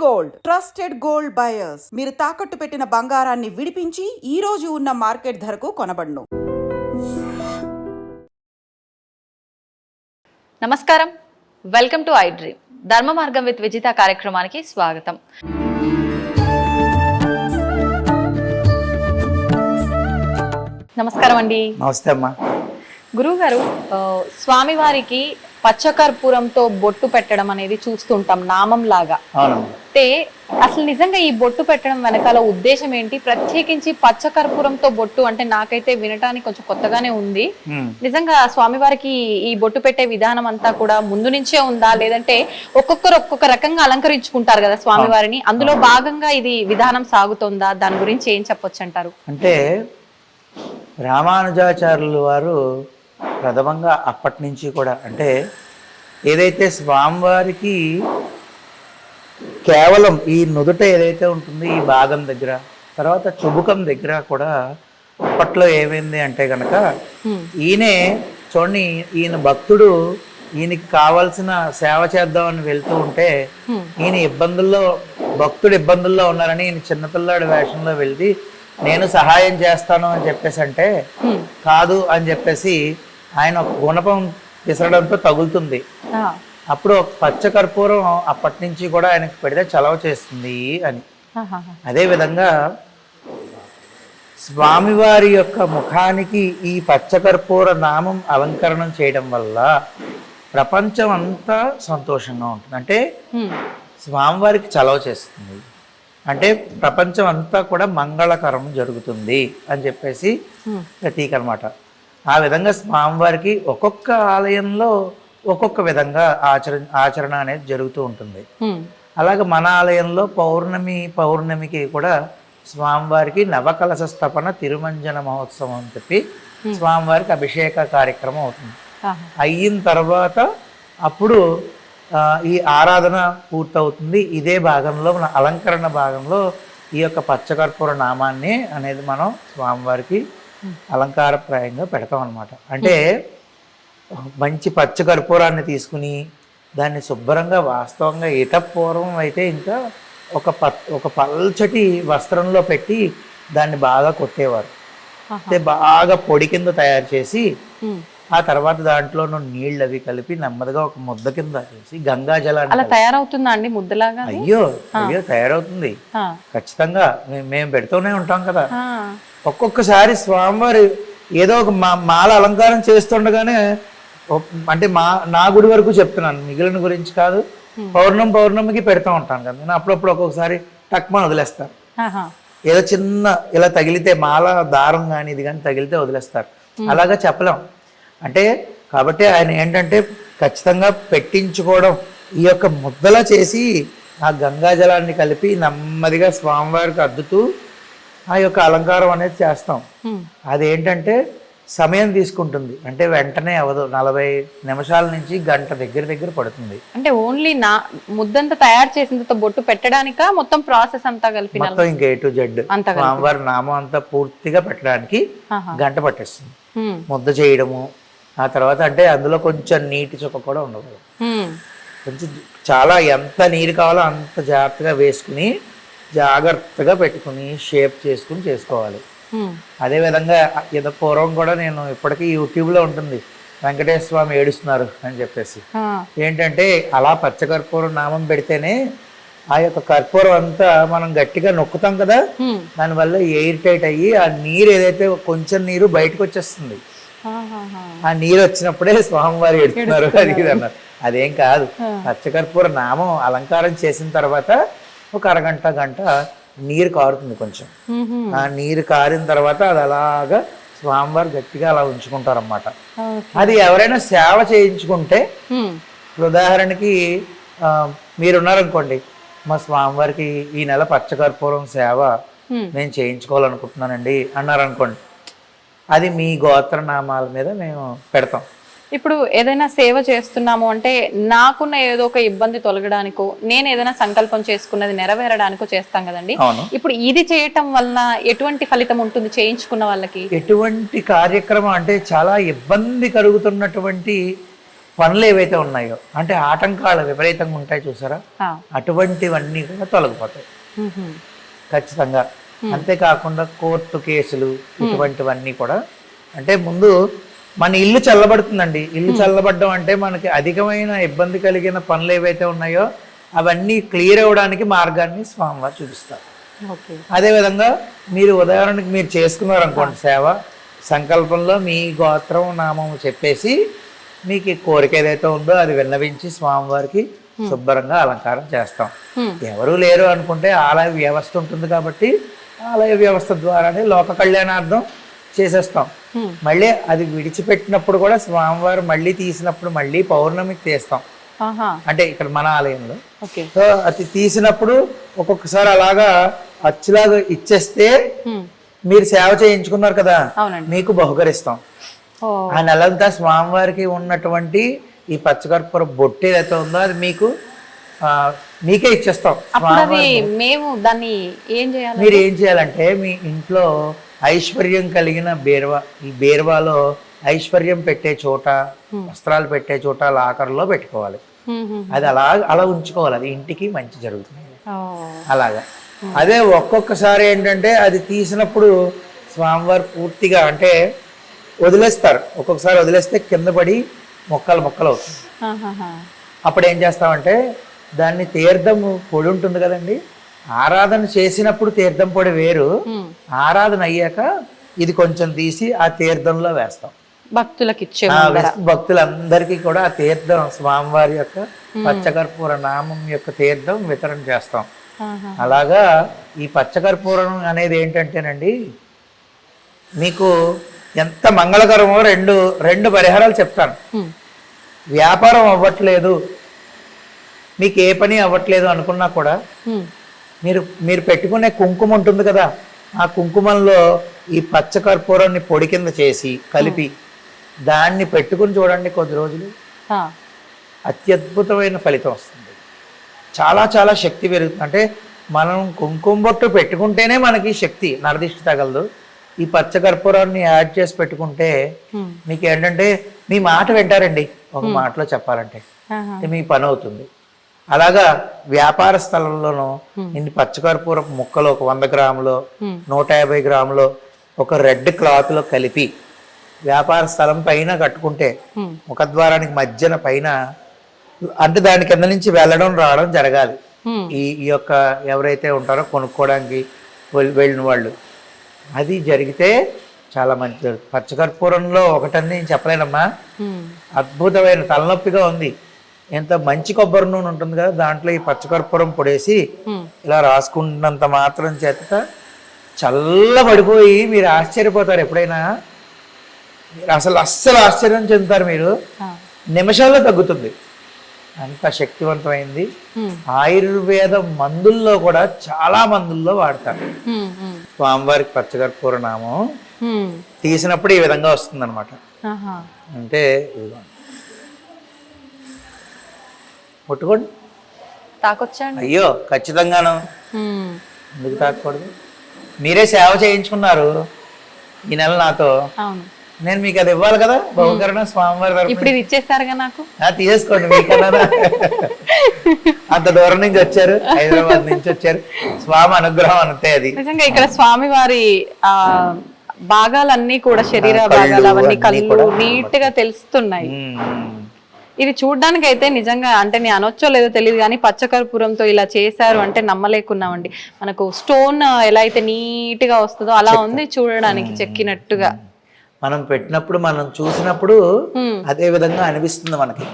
Gold trusted gold buyers. మీరు తాకట్టు పెట్టిన బంగారాన్ని విడిపించి ఈ రోజు ఉన్న మార్కెట్ ధరకు కొనబడును. నమస్కారం, వెల్కమ్ టు ఐ డ్రీమ్. ధర్మ మార్గం విత్ విజిత కార్యక్రమానికి స్వాగతం. నమస్కారం అండి. నమస్తే అమ్మా. గురువు గారు, స్వామివారికి పచ్చకర్పూరంతో బొట్టు పెట్టడం అనేది చూస్తుంటాం నామం లాగా. అంటే అసలు నిజంగా ఈ బొట్టు పెట్టడం వెనకాల ఉద్దేశం ఏంటి? ప్రత్యేకించి పచ్చకర్పూరంతో బొట్టు అంటే నాకైతే వినటానికి కొంచెం కొత్తగానే ఉంది. నిజంగా స్వామివారికి ఈ బొట్టు పెట్టే విధానం అంతా కూడా ముందు నుంచే ఉందా, లేదంటే ఒక్కొక్కరు ఒక్కొక్క రకంగా అలంకరించుకుంటారు కదా స్వామివారిని, అందులో భాగంగా ఇది విధానం సాగుతుందా? దాని గురించి ఏం చెప్పొచ్చు అంటారు? అంటే రామానుజాచార్యులు వారు ప్రథమంగా అప్పటి నుంచి కూడా అంటే ఏదైతే స్వామివారికి కేవలం ఈ నుదుట ఏదైతే ఉంటుందో ఈ భాగం దగ్గర, తర్వాత చుబుకం దగ్గర కూడా అప్పట్లో ఏమైంది అంటే కనుక ఈయనే చూడండి, ఈయన భక్తుడు ఈయనకి కావాల్సిన సేవ చేద్దామని వెళ్తూ ఉంటే ఈయన భక్తుడు ఇబ్బందుల్లో ఉన్నారని ఈయన చిన్నపిల్లాడి వేషంలో వెళ్తే నేను సహాయం చేస్తాను అని చెప్పేసి అంటే కాదు అని చెప్పేసి ఆయన ఒక గుణపం విసరడంతో తగులుతుంది. అప్పుడు పచ్చకర్పూరం అప్పటి నుంచి కూడా ఆయనకు పెడితే చలవ చేస్తుంది అని. అదేవిధంగా స్వామివారి యొక్క ముఖానికి ఈ పచ్చకర్పూర నామం అలంకరణం చేయడం వల్ల ప్రపంచం అంతా సంతోషంగా ఉంటుంది. అంటే స్వామివారికి చలవ చేస్తుంది అంటే ప్రపంచం అంతా కూడా మంగళకరం జరుగుతుంది అని చెప్పేసి ప్రతీక అనమాట. ఆ విధంగా స్వామివారికి ఒక్కొక్క ఆలయంలో ఒక్కొక్క విధంగా ఆచరణ అనేది జరుగుతూ ఉంటుంది. అలాగే మన ఆలయంలో పౌర్ణమికి కూడా స్వామివారికి నవకలశ స్థాపన తిరుమంజన మహోత్సవం అని చెప్పి స్వామివారికి అభిషేక కార్యక్రమం అవుతుంది. అయిన తర్వాత అప్పుడు ఈ ఆరాధన పూర్తవుతుంది. ఇదే భాగంలో మన అలంకరణ భాగంలో ఈ యొక్క పచ్చకర్పూర నామాన్ని అనేది మనం స్వామివారికి అలంకారప్రాయంగా పెడతాం అనమాట. అంటే మంచి పచ్చకర్పూరాన్ని తీసుకుని దాన్ని శుభ్రంగా వాస్తవంగా పూర్వం అయితే ఇంకా ఒక పల్చటి వస్త్రంలో పెట్టి దాన్ని బాగా కొట్టేవారు. అంటే బాగా పొడి కింద తయారు చేసి ఆ తర్వాత దాంట్లో నీళ్ళు అవి కలిపి నెమ్మదిగా ఒక ముద్ద కింద చేసి గంగా జలాన్ని అలా తయారవుతుందా అండి ముద్దలాగా? అయ్యో తయారవుతుంది ఖచ్చితంగా. మేము పెడుతూనే ఉంటాం కదా. ఒక్కొక్కసారి స్వామివారి ఏదో ఒక మాల అలంకారం చేస్తుండగానే అంటే నా గుడి వరకు చెప్తున్నాను, మిగిలిన గురించి కాదు. పౌర్ణమికి పెడతా ఉంటాను కదా నేను. అప్పుడప్పుడు ఒక్కొక్కసారి టక్మని వదిలేస్తారు. ఏదో చిన్న ఇలా తగిలితే మాల దారం కానీ ఇది కానీ తగిలితే వదిలేస్తారు. అలాగా చెప్పలేం. అంటే కాబట్టి ఆయన ఏంటంటే ఖచ్చితంగా పెట్టించుకోవడం, ఈ యొక్క ముద్దలా చేసి ఆ గంగా జలాన్ని కలిపి నెమ్మదిగా స్వామివారికి అద్దుతూ ఆ యొక్క అలంకారం అనేది చేస్తాం. అదేంటంటే సమయం తీసుకుంటుంది. అంటే వెంటనే అవదు, 40 నిమిషాల నుంచి గంట దగ్గర పడుతుంది. అంటే ఓన్లీ ముద్దంతా తయారు చేసిన బొట్టు పెట్టడానిక మొత్తం ప్రాసెస్ అంతా కలిపి మొత్తం ఇంకా A to Z స్వామివారి నామం అంతా పూర్తిగా పెట్టడానికి గంట పట్టేస్తుంది. ముద్ద చేయడము, ఆ తర్వాత అంటే అందులో కొంచెం నీటి చుక్క కూడా ఉండదు. కొంచెం చాలా ఎంత నీరు కావాలో అంత జాగ్రత్తగా వేసుకుని జాగ్రత్తగా పెట్టుకుని షేప్ చేసుకుని చేసుకోవాలి. అదేవిధంగా ఏదో పూర్వం కూడా నేను ఇప్పటికీ యూట్యూబ్లో ఉంటుంది, వెంకటేశ్వర స్వామి ఏడుస్తున్నారు అని చెప్పేసి. ఏంటంటే అలా పచ్చకర్పూరం నామం పెడితేనే ఆ యొక్క కర్పూరం అంతా మనం గట్టిగా నొక్కుతాం కదా, దానివల్ల ఎయిర్ టైట్ అయ్యి ఆ నీరు ఏదైతే కొంచెం నీరు బయటకు వచ్చేస్తుంది. ఆ నీరు వచ్చినప్పుడే స్వామివారు ఏడుస్తున్నారు అది ఇది అన్నారు. అదేం కాదు, పచ్చకర్పూర నామం అలంకారం చేసిన తర్వాత ఒక గంట నీరు కారుతుంది కొంచెం. ఆ నీరు కారిన తర్వాత అది అలాగా స్వామివారు గట్టిగా అలా ఉంచుకుంటారన్నమాట. అది ఎవరైనా సేవ చేయించుకుంటే, ఉదాహరణకి మీరున్నారనుకోండి, మా స్వామివారికి ఈ నెల పచ్చకర్పూరం సేవ నేను చేయించుకోవాలనుకుంటున్నానండి అన్నారనుకోండి, అది మీ గోత్రనామాల మీద మేము పెడతాం. ఇప్పుడు ఏదైనా సేవ చేస్తున్నాము అంటే నాకున్న ఏదో ఒక ఇబ్బంది తొలగడానికో, నేను ఏదైనా సంకల్పం చేసుకున్నది నెరవేరడానికో చేస్తాం కదండి. ఇప్పుడు ఇది చేయటం వల్ల ఎటువంటి ఫలితం ఉంటుంది చేయించుకున్న వాళ్ళకి? ఎటువంటి కార్యక్రమం అంటే చాలా ఇబ్బంది కలుగుతున్నటువంటి పనులు ఏవైతే ఉన్నాయో అంటే ఆటంకాలు విపరీతంగా ఉంటాయి చూసారా, అటువంటివన్నీ కూడా తొలగిపోతాయి ఖచ్చితంగా. అంతేకాకుండా కోర్టు కేసులు ఇటువంటివన్నీ కూడా, అంటే ముందు మన ఇల్లు చల్లబడుతుందండి. ఇల్లు చల్లబడడం అంటే మనకి అధికమైన ఇబ్బంది కలిగిన పనులు ఏవైతే ఉన్నాయో అవన్నీ క్లియర్ అవ్వడానికి మార్గాన్ని స్వామివారు చూపిస్తారు. అదేవిధంగా మీరు ఉదాహరణకి మీరు చేసుకున్నారు అనుకోండి సేవ, సంకల్పంలో మీ గోత్రం నామం చెప్పేసి మీకు కోరిక ఏదైతే ఉందో అది విన్నవించి స్వామివారికి శుభ్రంగా అలంకారం చేస్తాం. ఎవరు లేరు అనుకుంటే ఆలయ వ్యవస్థ ఉంటుంది కాబట్టి ఆలయ వ్యవస్థ ద్వారానే లోక కళ్యాణార్థం చేసేస్తాం. మళ్ళీ అది విడిచిపెట్టినప్పుడు కూడా స్వామివారు మళ్ళీ తీసినప్పుడు మళ్ళీ పౌర్ణమికి తీస్తాం. అంటే ఇక్కడ మన ఆలయంలో సో అది తీసినప్పుడు ఒక్కొక్కసారి అలాగా అచ్చులాగా ఇచ్చేస్తే మీరు సేవ చేయించుకున్నారు కదా మీకు బహుకరిస్తాం. ఆ నెలంతా స్వామివారికి ఉన్నటువంటి ఈ పచ్చకర్పూర బొట్టు ఏదైతే ఉందో అది మీకు మీకే ఇచ్చేస్తాం. మేము దాన్ని ఏం చేయాలి? మీరు ఏం చేయాలంటే మీ ఇంట్లో ఐశ్వర్యం కలిగిన బీరువా, ఈ బీరువాలో ఐశ్వర్యం పెట్టే చోట, వస్త్రాలు పెట్టే చోట లాకర్లో పెట్టుకోవాలి. అది అలా ఉంచుకోవాలి, అది ఇంటికి మంచి జరుగుతుంది అలాగా. అదే ఒక్కొక్కసారి ఏంటంటే అది తీసినప్పుడు స్వామివారు పూర్తిగా అంటే వదిలేస్తారు, ఒక్కొక్కసారి వదిలేస్తే కింద పడి మొక్కలు అవుతుంది. అప్పుడు ఏం చేస్తామంటే దాన్ని తీర్థం పొడి ఉంటుంది కదండి, ఆరాధన చేసినప్పుడు తీర్థం పొడి వేరు, ఆరాధన అయ్యాక ఇది కొంచెం తీసి ఆ తీర్థంలో వేస్తాం భక్తులకి ఇచ్చే. భక్తులందరికీ కూడా ఆ తీర్థం స్వామివారి యొక్క పచ్చకర్పూర నామం యొక్క తీర్థం వితరణ చేస్తాం. అలాగా ఈ పచ్చకర్పూరం అనేది ఏంటంటేనండి మీకు ఎంత మంగళకరమో రెండు పరిహారాలు చెప్తాను. వ్యాపారం అవ్వట్లేదు, మీకు ఏ పని అవ్వట్లేదు అనుకున్నా కూడా మీరు పెట్టుకునే కుంకుమ ఉంటుంది కదా, ఆ కుంకుమంలో ఈ పచ్చకర్పూరాన్ని పొడి కింద చేసి కలిపి దాన్ని పెట్టుకుని చూడండి కొద్ది రోజులు, అత్యద్భుతమైన ఫలితం వస్తుంది. చాలా చాలా శక్తి పెరుగుతుంది. అంటే మనం కుంకుమ బొట్టు పెట్టుకుంటేనే మనకి శక్తి, నరదిష్టి తగలదు. ఈ పచ్చకర్పూరాన్ని యాడ్ చేసి పెట్టుకుంటే మీకు ఏంటంటే మీ మాట వింటారండి, ఒక మాటలో చెప్పాలంటే మీ పని అవుతుంది. అలాగా వ్యాపార స్థలంలోనూ ఇన్ని పచ్చకర్పూర ముక్కలు ఒక 100 గ్రాములు 150 గ్రాములు ఒక రెడ్ క్లాత్లో కలిపి వ్యాపార స్థలం పైన కట్టుకుంటే ముఖద్వారానికి మధ్యన పైన, అంటే దాని కింద నుంచి వెళ్ళడం రావడం జరగాలి. ఈ యొక్క ఎవరైతే ఉంటారో కొనుక్కోవడానికి వెళ్ళిన వాళ్ళు, అది జరిగితే చాలా మంచిది. పచ్చకర్పూరంలో ఒకటని నేను చెప్పలేనమ్మా, అద్భుతమైన తలనొప్పిగా ఉంది, ఎంత మంచి కొబ్బరి నూనె ఉంటుంది కదా, దాంట్లో ఈ పచ్చకర్పూరం పొడేసి ఇలా రాసుకున్నంత మాత్రం చేత చల్లబడిపోయి మీరు ఆశ్చర్యపోతారు. ఎప్పుడైనా అస్సలు ఆశ్చర్యం చెందుతారు మీరు, నిమిషాల్లో తగ్గుతుంది, అంత శక్తివంతమైంది. ఆయుర్వేద మందుల్లో కూడా చాలా మందుల్లో వాడతారు స్వామివారికి పచ్చకర్పూర నామం. తీసినప్పుడు ఈ విధంగా వస్తుంది అనమాట. అంటే ముట్టుకోండి, తాకొచ్చండి. అయ్యో ఖచ్చితంగాను, ఎందుకు తాకూడదు? మీరే సేవ చేయించుకున్నారు ఈ నెల నాతో, నేను మీకు అది ఇవ్వాలి కదా బహుకరణ స్వామివారి తరపున. ఇప్పుడు ఇది ఇచ్చేసారుగా నాకు, తీసేసుకోండి. మీకన్నా అంత దూరం నుంచి వచ్చారు, హైదరాబాద్ నుంచి వచ్చారు, స్వామి అనుగ్రహం అంతే. అది నిజంగా ఇక్కడ స్వామివారి భాగాలన్నీ కూడా, శరీర భాగాలు అవన్నీ కళ్ళు నీట్ గా తెలుస్తున్నాయి. ఇది చూడడానికి అయితే నిజంగా, అంటే నేను అనొచ్చో లేదో తెలియదు కానీ పచ్చకర్పూరంతో ఇలా చేశారు అంటే నమ్మలేకున్నామండి. మనకు స్టోన్ ఎలా అయితే నీట్ గా వస్తుందో అలా ఉంది చూడడానికి, చెక్కినట్టుగా. మనం పెట్టినప్పుడు మనం చూసినప్పుడు అదే విధంగా అనిపిస్తుంది మనకి.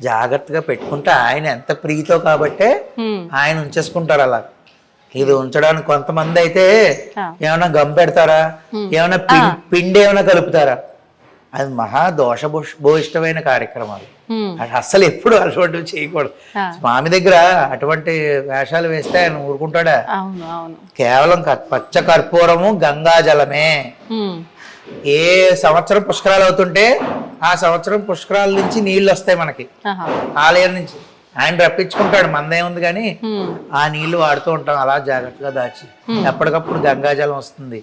జాగ్రత్తగా పెట్టుకుంటే ఆయన ఎంత ప్రీతో కాబట్టే ఆయన ఉంచేసుకుంటారు అలా. ఇది ఉంచడానికి కొంతమంది అయితే ఏమైనా గమ్ పెడతారా, ఏమైనా పిండి ఏమైనా కలుపుతారా, అది మహా దోషభూయిష్టమైన కార్యక్రమాలు. అది అస్సలు ఎప్పుడు అటువంటి చేయకూడదు. స్వామి దగ్గర అటువంటి వేషాలు వేస్తే ఆయన ఊరుకుంటాడా? కేవలం పచ్చ కర్పూరము గంగా జలమే. ఏ సంవత్సరం పుష్కరాలు అవుతుంటే ఆ సంవత్సరం పుష్కరాల నుంచి నీళ్లు వస్తాయి మనకి ఆలయం నుంచి, ఆయన రప్పించుకుంటాడు, మందేముంది కానీ ఆ నీళ్లు వాడుతూ ఉంటాం అలా జాగ్రత్తగా దాచి. ఎప్పటికప్పుడు గంగా జలం వస్తుంది,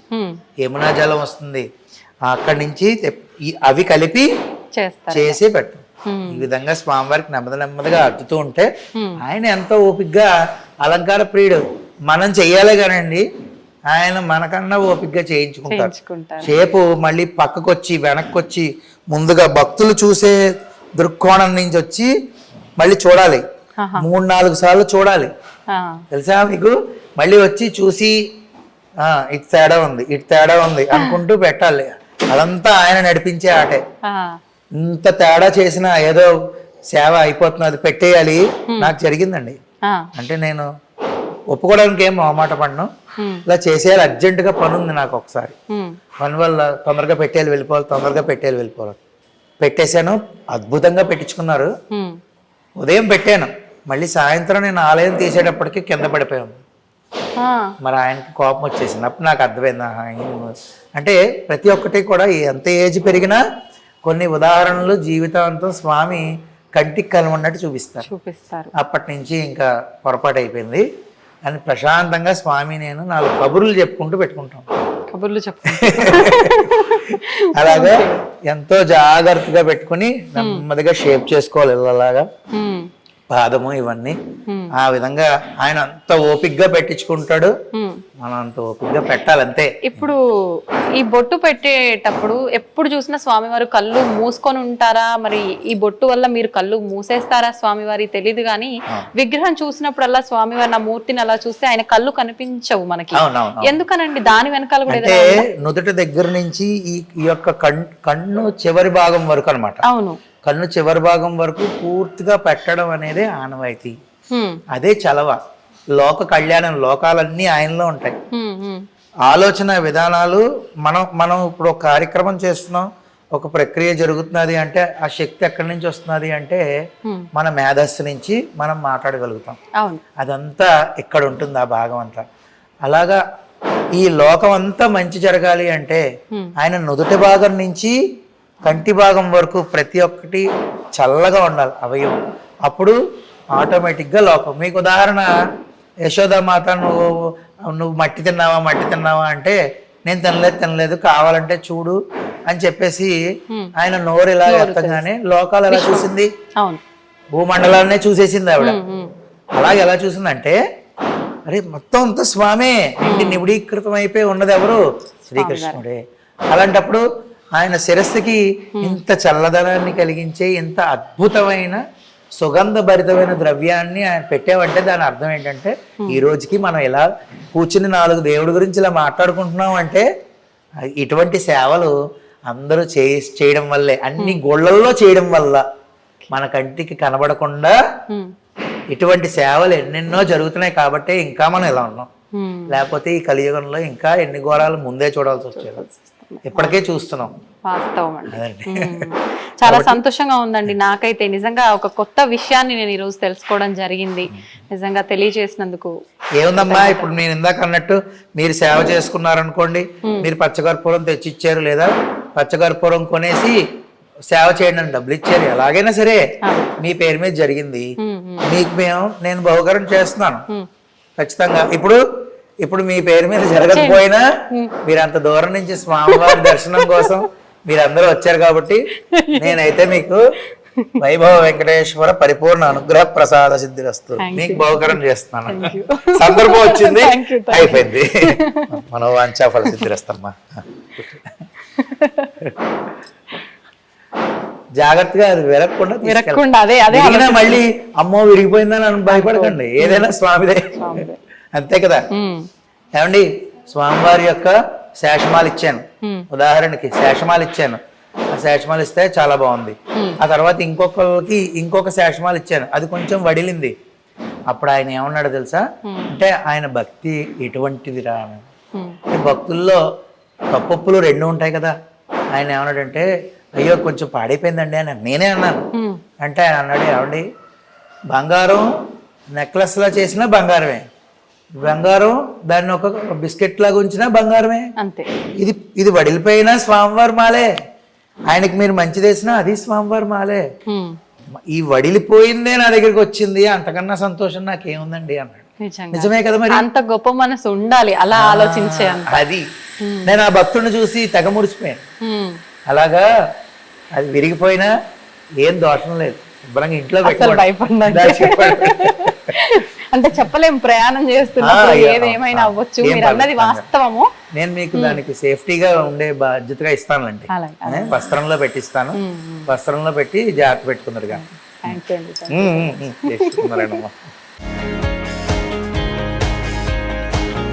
యమునా జలం వస్తుంది, అక్కడి నుంచి అవి కలిపి చేసి పెట్టు. ఈ విధంగా స్వామివారికి నెమ్మదిగా అద్దుతూ ఉంటే ఆయన ఎంతో ఓపిగ్గా అలంకార ప్రియుడు. మనం చెయ్యాలి కానండి, ఆయన మనకన్నా ఓపిగ్గా చేయించుకుంటారు. సేపు మళ్ళీ పక్కకొచ్చి వెనక్కొచ్చి ముందుగా భక్తులు చూసే దృక్కోణం నుంచి వచ్చి మళ్ళీ చూడాలి, 3-4 సార్లు చూడాలి. తెలుసా మీకు? మళ్ళీ వచ్చి చూసి ఇటు తేడా ఉంది అనుకుంటూ పెట్టాలి. అదంతా ఆయన నడిపించే ఆటే. ఇంత తేడా చేసినా ఏదో సేవ అయిపోతుంది, అది పెట్టేయాలి. నాకు జరిగిందండి. అంటే నేను ఒప్పుకోవడానికి ఏం మొహమాట పడను, ఇలా చేసేయాలి, అర్జెంటుగా పని ఉంది నాకు. ఒకసారి పని వల్ల తొందరగా వెళ్ళిపోవాలి. పెట్టేశాను, అద్భుతంగా పెట్టించుకున్నారు. ఉదయం పెట్టాను, మళ్ళీ సాయంత్రం నేను ఆలయం తీసేటప్పటికి కింద పడిపోయాను. మరి ఆయనకి కోపం వచ్చేసింది. అప్పుడు నాకు అర్థమైంది, అంటే ప్రతి ఒక్కటి కూడా ఎంత ఏజ్ పెరిగినా కొన్ని ఉదాహరణలు జీవితాంతం స్వామి కంటికి కలమన్నట్టు చూపిస్తారు. అప్పటి నుంచి ఇంకా పొరపాటు అయిపోయింది అని ప్రశాంతంగా స్వామి నేను 4 కబుర్లు చెప్పుకుంటూ పెట్టుకుంటాం. అలాగా ఎంతో జాగ్రత్తగా పెట్టుకుని నెమ్మదిగా షేప్ చేసుకోవాలి. ఇలాగా పాదము ఇవన్నీ ఆ విధంగా ఆయన అంత ఓపిగ్గా పెట్టించుకుంటాడు, మనం అంత ఓపిగ్గా పెట్టాలంతే. ఇప్పుడు ఈ బొట్టు పెట్టేటప్పుడు ఎప్పుడు చూసినా స్వామివారు కళ్ళు మూసుకొని ఉంటారా? మరి ఈ బొట్టు వల్ల మీరు కళ్ళు మూసేస్తారా స్వామివారి తెలియదు, కానీ విగ్రహం చూసినప్పుడల్లా స్వామివారి నా మూర్తిని అలా చూస్తే ఆయన కళ్ళు కనిపించవు మనకి. ఎందుకనండి? దాని వెనకాల కూడా అంటే నుదుటి దగ్గర నుంచి ఈ యొక్క కన్ను చివరి భాగం వరకు అన్నమాట. అవును, కన్ను చివరి భాగం వరకు పూర్తిగా పెట్టడం అనేది ఆనవాయితీ. అదే చలవ. లోక కళ్యాణం, లోకాలన్నీ ఆయనలో ఉంటాయి. ఆలోచన విధానాలు మనం ఇప్పుడు ఒక కార్యక్రమం చేస్తున్నాం, ఒక ప్రక్రియ జరుగుతున్నది అంటే ఆ శక్తి ఎక్కడి నుంచి వస్తున్నది అంటే మన మేధస్సు నుంచి మనం మాట్లాడగలుగుతాం. అదంతా ఇక్కడ ఉంటుంది, ఆ భాగం అంతా. అలాగా ఈ లోకం అంతా మంచి జరగాలి అంటే ఆయన నుదుటి భాగం నుంచి కంటి భాగం వరకు ప్రతి ఒక్కటి చల్లగా ఉండాలి అవయవం. అప్పుడు ఆటోమేటిక్గా లోకం. మీకు ఉదాహరణ, యశోదామాత నువ్వు మట్టి తిన్నావా అంటే నేను తినలేదు కావాలంటే చూడు అని చెప్పేసి ఆయన నోరు ఇలా ఎత్తగానే లోకాలు ఎలా చూసింది? భూమండలాన్నే చూసేసింది ఆవిడ. అలాగే ఎలా చూసిందంటే, అరే మొత్తం అంతా స్వామే, ఇంటి నిబిడీకృతం అయిపోయి ఉన్నది ఎవరు? శ్రీకృష్ణుడే. అలాంటప్పుడు ఆయన శిరస్సుకి ఇంత చల్లదనాన్ని కలిగించే ఇంత అద్భుతమైన సుగంధభరితమైన ద్రవ్యాన్ని ఆయన పెట్టామంటే దాని అర్థం ఏంటంటే ఈ రోజుకి మనం ఇలా కూర్చుని 4 దేవుడి గురించి ఇలా మాట్లాడుకుంటున్నాం అంటే ఇటువంటి సేవలు అందరూ చేయడం వల్లే, అన్ని గోళ్లల్లో చేయడం వల్ల మన కంటికి కనబడకుండా ఇటువంటి సేవలు ఎన్నెన్నో జరుగుతున్నాయి కాబట్టి ఇంకా మనం ఇలా ఉన్నాం. లేకపోతే ఈ కలియుగంలో ఇంకా ఎన్ని ఘోరాలు ముందే చూడాల్సి వచ్చేది, ఇప్పటికే చూస్తున్నాం. వాస్తవం అండి. చాలా సంతోషంగా ఉందండి నాకైతే. నిజంగా ఒక కొత్త విషయాన్ని నేను ఈరోజు తెలుసుకోవడం జరిగింది. నిజంగా తెలియజేసినందుకు. ఏముందమ్మా, ఇప్పుడు నేను ఇందాక అన్నట్టు మీరు సేవ చేసుకున్నారనుకోండి, మీరు పచ్చకర్పూరం తెచ్చిచ్చారు లేదా పచ్చకర్పూరం కొనేసి సేవ చేయండి అని డబ్బులు ఇచ్చారు, ఎలాగైనా సరే మీ పేరు మీద జరిగింది. మీకు నేను బహుకరణ చేస్తున్నాను ఖచ్చితంగా. ఇప్పుడు మీ పేరు మీద జరగకపోయినా మీరు అంత దూరం నుంచి స్వామివారి దర్శనం కోసం మీరందరూ వచ్చారు కాబట్టి నేనైతే మీకు వైభవ వెంకటేశ్వర పరిపూర్ణ అనుగ్రహ ప్రసాద సిద్ధిరస్తు మీకు బహుకరణ చేస్తున్నాను. సందర్భం వచ్చింది, అయిపోయింది. మనోవాంఛా ఫల సిద్ధిరస్తమ్మా. జాగ్రత్తగా అది విరగకుండా మళ్ళీ అమ్మో విరిగిపోయిందని భయపడకండి, ఏదైనా స్వామిదే అంతే కదా. ఏమండి, స్వామివారి యొక్క శేషమాలు ఇచ్చాను, ఉదాహరణకి శేషమాలు ఇచ్చాను. ఆ శేషమాలు ఇస్తే చాలా బాగుంది. ఆ తర్వాత ఇంకొకరికి ఇంకొక శేషమాలు ఇచ్చాను, అది కొంచెం వడిలింది. అప్పుడు ఆయన ఏమన్నాడు తెలుసా? అంటే ఆయన భక్తి ఎటువంటిదిరా. భక్తుల్లో తప్పొప్పులు 2 ఉంటాయి కదా. ఆయన ఏమన్నాడంటే, అయ్యో కొంచెం పాడైపోయిందండి అని నేనే అన్నాను. అంటే ఆయన అన్నాడు, ఏమండి బంగారం నెక్లెస్లా చేసినా బంగారమే, బంగారం దాన్ని ఒక బిస్కెట్ లాగా ఉంచినా బంగారమే అంతే. ఇది వడిలిపోయినా స్వామివారి మాలే, ఆయనకి మీరు మంచి చేసినా అది స్వామివారి మాలే. ఈ వడిలిపోయిందే నా దగ్గరికి వచ్చింది, అంతకన్నా సంతోషం నాకేముందండి అన్నాడు. నిజమే కదా, మరి అంత గొప్ప మనసు ఉండాలి అలా ఆలోచించే. అది నేను ఆ భక్తుడిని చూసి తెగ ముడిచిపోయాను. అలాగా అది విరిగిపోయినా ఏం దోషం లేదు, శుభ్రంగా ఇంట్లో అసలు పెట్టుకోవడం. భయపడినాక దాన్ని చెప్పండి. అంటే చెప్పలేం, ప్రయాణం చేస్తున్నప్పుడు ఏదేమైనా అవ్వచ్చు. ఏం మీరు అన్నది పర్లేదు. వాస్తవము. నేను మీకు దానికి సేఫ్టీగా ఉండే బాధ్యతగా ఇస్తానండి. అలాగే. వస్త్రంలో పెట్టిస్తాను, వస్త్రంలో పెట్టి జాగ్రత్త పెట్టుకున్నారుగా. థ్యాంక్ యూ అండి. చేసుకున్నారండి.